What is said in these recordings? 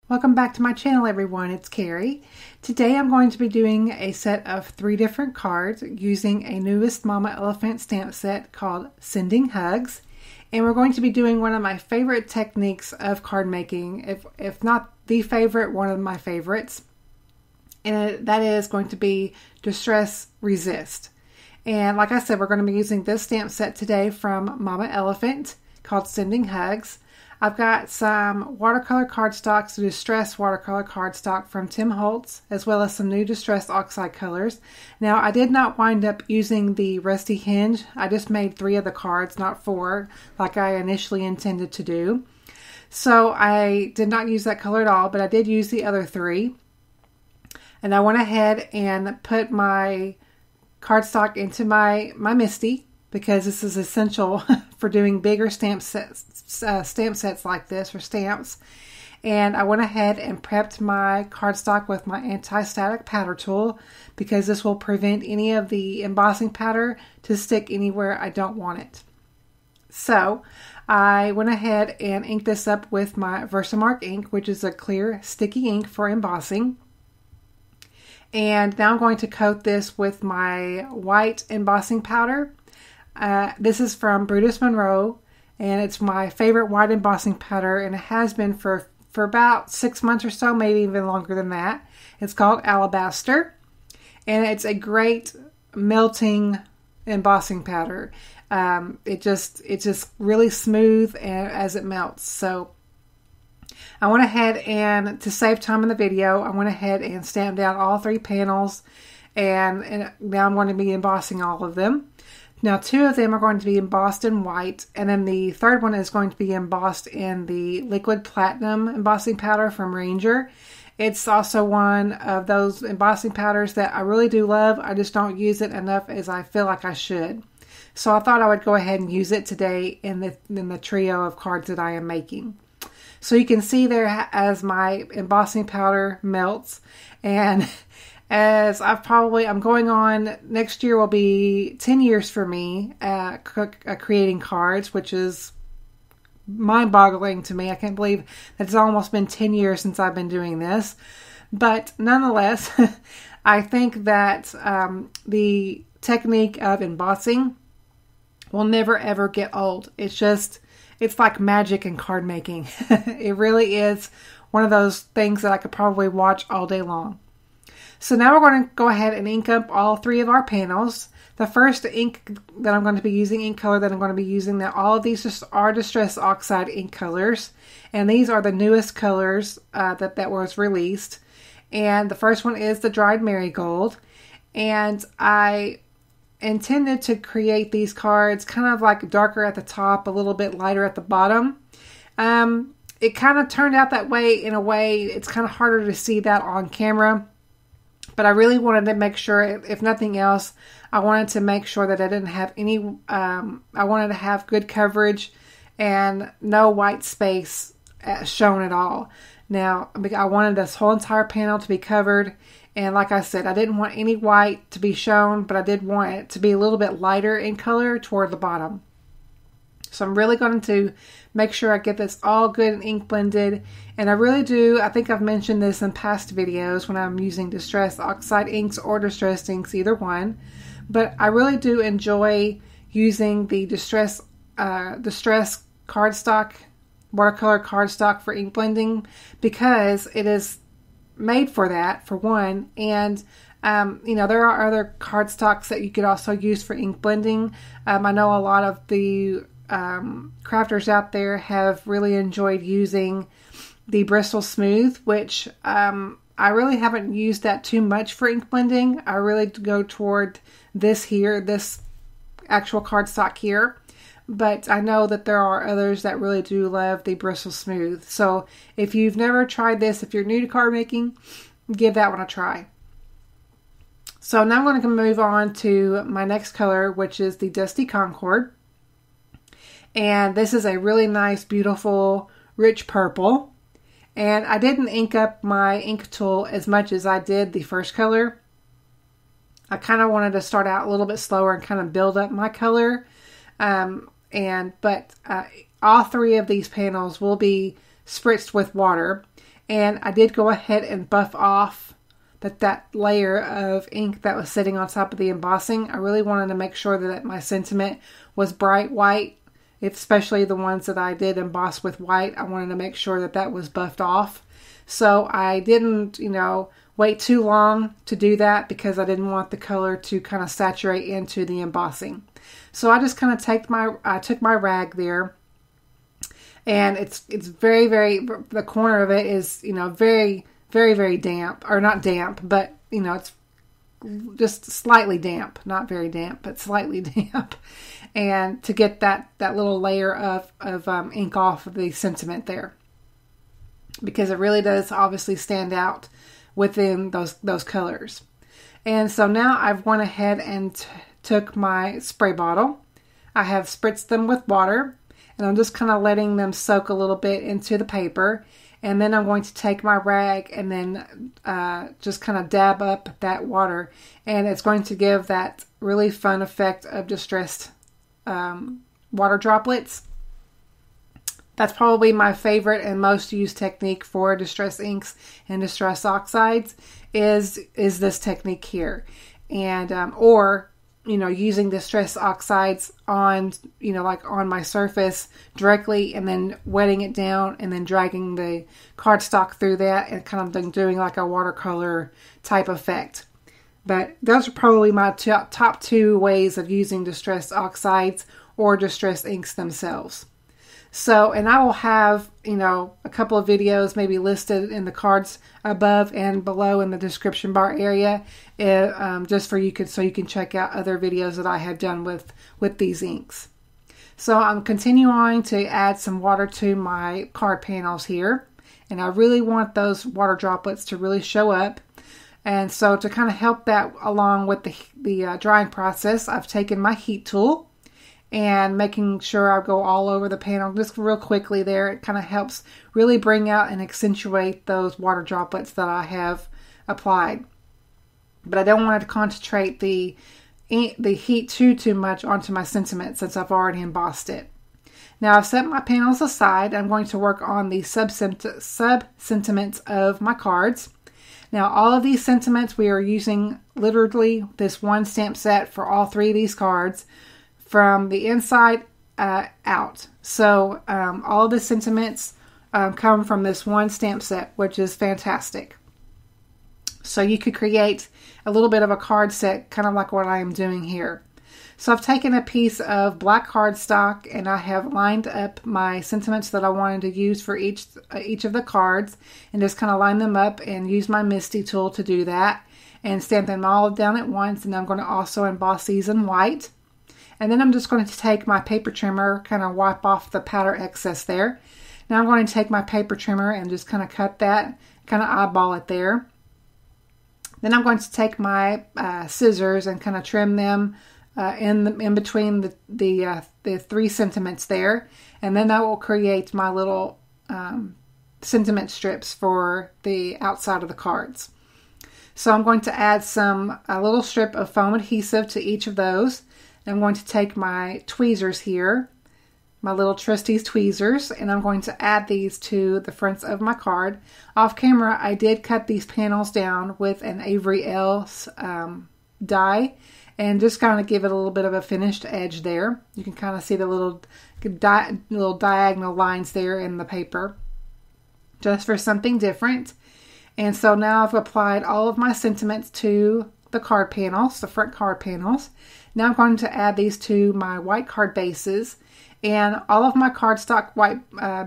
Welcome back to my channel, everyone. It's Carrie. Today I'm going to be doing a set of 3 different cards using a newest Mama Elephant stamp set called Sending Hugs. And we're going to be doing one of my favorite techniques of card making, if not the favorite, one of my favorites. And that is going to be Distress Resist. And like I said, we're going to be using this stamp set today from Mama Elephant called Sending Hugs. I've got some watercolor cardstocks, distress watercolor cardstock from Tim Holtz, as well as some new distress oxide colors. Now, I did not wind up using the rusty hinge. I just made 3 of the cards, not 4, like I initially intended to do. So I did not use that color at all, but I did use the other 3. And I went ahead and put my cardstock into my Misty, because this is essential for doing bigger stamp sets like this, or stamps. And I went ahead and prepped my cardstock with my anti-static powder tool, because this will prevent any of the embossing powder to stick anywhere I don't want it. So I went ahead and inked this up with my Versamark ink, which is a clear sticky ink for embossing. And now I'm going to coat this with my white embossing powder. This is from Brutus Monroe, and it's my favorite white embossing powder, and it has been for about 6 months or so, maybe even longer than that. It's called Alabaster, and it's a great melting embossing powder. It's just really smooth as it melts. So I went ahead and, to save time in the video, I went ahead and stamped down all 3 panels, and now I'm going to be embossing all of them. Now 2 of them are going to be embossed in white, and then the third one is going to be embossed in the liquid platinum embossing powder from Ranger. It's also one of those embossing powders that I really do love. I just don't use it enough as I feel like I should. So I thought I would go ahead and use it today in the trio of cards that I am making. So you can see there as my embossing powder melts, and as I'm going on, next year will be 10 years for me creating cards, which is mind-boggling to me. I can't believe that it's almost been 10 years since I've been doing this. But nonetheless, I think that the technique of embossing will never ever get old. It's like magic in card making. It really is one of those things that I could probably watch all day long. So now we're going to go ahead and ink up all 3 of our panels. The first ink that I'm going to be using, ink color that I'm going to be using, that all of these are Distress Oxide ink colors. And these are the newest colors that was released. And the first one is the dried Marigold. And I intended to create these cards kind of like darker at the top, a little bit lighter at the bottom. It kind of turned out that way. In a way, it's kind of harder to see that on camera. But I really wanted to make sure, if nothing else, I wanted to make sure that I didn't have any, I wanted to have good coverage and no white space shown at all. Now, I wanted this whole entire panel to be covered. And like I said, I didn't want any white to be shown, but I did want it to be a little bit lighter in color toward the bottom. So I'm really going to make sure I get this all good and ink blended. And I really do, I think I've mentioned this in past videos when I'm using Distress Oxide inks or Distressed inks, either one. But I really do enjoy using the Distress cardstock, watercolor cardstock for ink blending, because it is made for that, for one. And you know, there are other cardstocks that you could also use for ink blending. I know a lot of the crafters out there have really enjoyed using the Bristol Smooth, which I really haven't used that too much for ink blending. I really go toward this here, this actual cardstock here. But I know that there are others that really do love the Bristol Smooth. So if you've never tried this, if you're new to card making, give that one a try. So now I'm going to move on to my next color, which is the Dusty Concord. And this is a really nice, beautiful, rich purple. And I didn't ink up my ink tool as much as I did the first color. I kind of wanted to start out a little bit slower and kind of build up my color. But all 3 of these panels will be spritzed with water. And I did go ahead and buff off that layer of ink that was sitting on top of the embossing. I really wanted to make sure that my sentiment was bright white, especially the ones that I did emboss with white. I wanted to make sure that that was buffed off. So I didn't, wait too long to do that because I didn't want the color to kind of saturate into the embossing. So I just kind of took my rag there, and it's very, very, the corner of it is, very, very, very damp, or not damp, but, it's just slightly damp, not very damp, but slightly damp. And to get that little layer of ink off of the sentiment there, because it really does obviously stand out within those colors. And so now I've went ahead and took my spray bottle. I have spritzed them with water, and I'm just kind of letting them soak a little bit into the paper. And then I'm going to take my rag and then just kind of dab up that water, and it's going to give that really fun effect of distressed water droplets. That's probably my favorite and most used technique for distress inks and distress oxides is this technique here. And or using distress oxides on like on my surface directly, and then wetting it down and then dragging the cardstock through that and kind of doing like a watercolor type effect. But those are probably my top two ways of using distress oxides or distress inks themselves. So, and I will have, a couple of videos maybe listed in the cards above and below in the description bar area, just so you can check out other videos that I have done with these inks. So I'm continuing to add some water to my card panels here, and I really want those water droplets to really show up. And so to kind of help that along with the drying process, I've taken my heat tool and making sure I go all over the panel just real quickly there. It kind of helps really bring out and accentuate those water droplets that I have applied. But I don't want to concentrate the heat too much onto my sentiment since I've already embossed it. Now I've set my panels aside. I'm going to work on the sub-sentiments of my cards. Now all of these sentiments, we are using literally this one stamp set for all three of these cards, from the inside out. So all of the sentiments come from this one stamp set, which is fantastic. So you could create a little bit of a card set, kind of like what I am doing here. So I've taken a piece of black cardstock and I have lined up my sentiments that I wanted to use for each of the cards, and just kind of line them up and use my Misty tool to do that, and stamp them all down at once. And I'm going to also emboss these in white. And then I'm just going to take my paper trimmer, kind of wipe off the powder excess there. Now I'm going to take my paper trimmer and just kind of cut that, kind of eyeball it there. Then I'm going to take my scissors and kind of trim them in between the three sentiments there. And then that will create my little sentiment strips for the outside of the cards. So I'm going to add a little strip of foam adhesive to each of those. I'm going to take my tweezers here, my little trustees tweezers, and I'm going to add these to the fronts of my card. Off camera, I did cut these panels down with an Avery Ellis die, and just kind of give it a little bit of a finished edge there. You can kind of see the little diagonal lines there in the paper, just for something different. And so now I've applied all of my sentiments to the card panels, the front card panels. Now I'm going to add these to my white card bases, and all of my cardstock white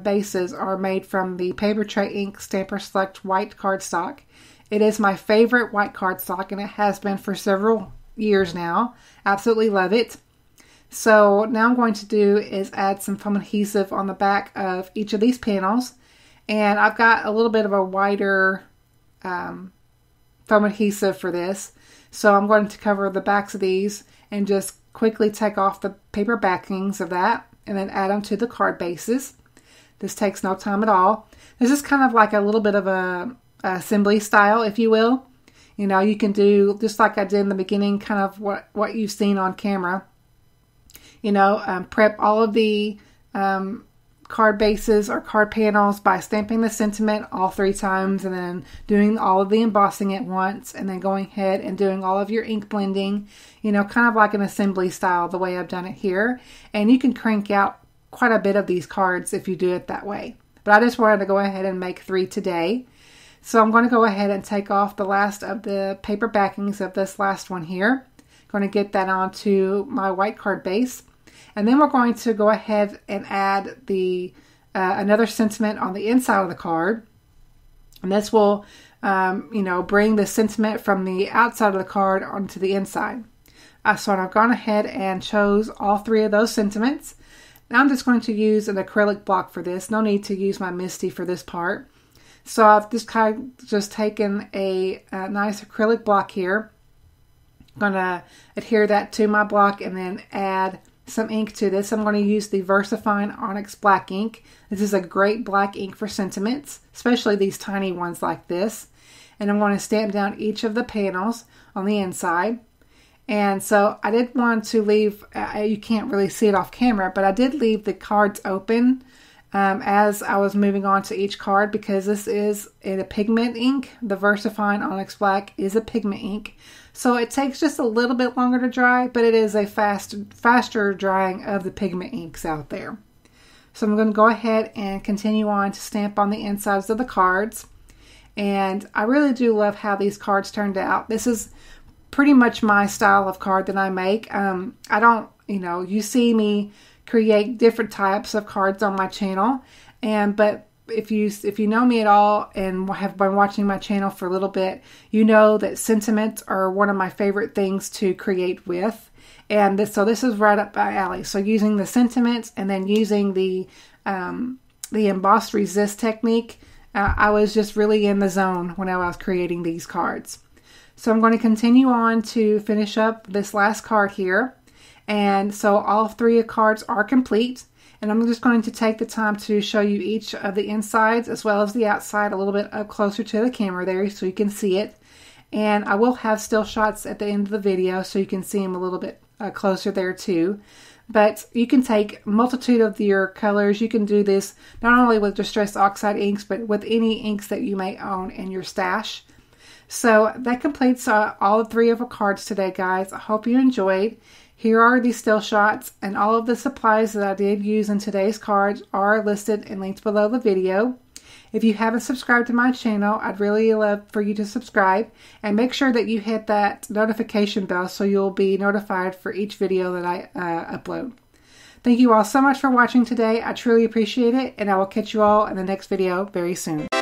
bases are made from the Paper Tray Ink Stamper Select white cardstock. It is my favorite white cardstock, and it has been for several years now. Absolutely love it. So now I'm going to do is add some foam adhesive on the back of each of these panels, and I've got a little bit of a wider foam adhesive for this. So I'm going to cover the backs of these and just quickly take off the paper backings of that and then add them to the card bases. This takes no time at all. This is kind of like a little bit of a assembly style, if you will. You can do just like I did in the beginning, kind of what you've seen on camera. Prep all of the card bases or card panels by stamping the sentiment all 3 times and then doing all of the embossing at once, and then going ahead and doing all of your ink blending, you know, kind of like an assembly style the way I've done it here. And you can crank out quite a bit of these cards if you do it that way. But I just wanted to go ahead and make 3 today. So I'm going to go ahead and take off the last of the paper backings of this last one here. Going to get that onto my white card base. And then we're going to go ahead and add the another sentiment on the inside of the card. And this will, you know, bring the sentiment from the outside of the card onto the inside. So I've gone ahead and chose all 3 of those sentiments. Now I'm just going to use an acrylic block for this. No need to use my Misty for this part. So I've just taken a nice acrylic block here. I'm going to adhere that to my block and then add some ink to this. I'm going to use the VersaFine Onyx Black ink. This is a great black ink for sentiments, especially these tiny ones like this. And I'm going to stamp down each of the panels on the inside. And so I did want to leave, you can't really see it off camera, but I did leave the cards open as I was moving on to each card, because this is in a pigment ink. The VersaFine Onyx Black is a pigment ink. So it takes just a little bit longer to dry, but it is a faster drying of the pigment inks out there. So I'm going to go ahead and continue on to stamp on the insides of the cards. And I really do love how these cards turned out. This is pretty much my style of card that I make. I don't, you know, you see me create different types of cards on my channel, but if you know me at all and have been watching my channel for a little bit, you know that sentiments are one of my favorite things to create with. And so this is right up my alley. So using the sentiments and then using the Embossed Resist technique, I was just really in the zone when I was creating these cards. So I'm going to continue on to finish up this last card here. And so all 3 cards are complete. And I'm just going to take the time to show you each of the insides as well as the outside a little bit up closer to the camera there so you can see it. And I will have still shots at the end of the video so you can see them a little bit closer there too. But you can take a multitude of your colors. You can do this not only with Distress Oxide inks, but with any inks that you may own in your stash. So that completes all 3 of our cards today, guys. I hope you enjoyed. Here are the still shots, and all of the supplies that I did use in today's cards are listed and linked below the video. If you haven't subscribed to my channel, I'd really love for you to subscribe, and make sure that you hit that notification bell so you'll be notified for each video that I upload. Thank you all so much for watching today. I truly appreciate it, and I will catch you all in the next video very soon.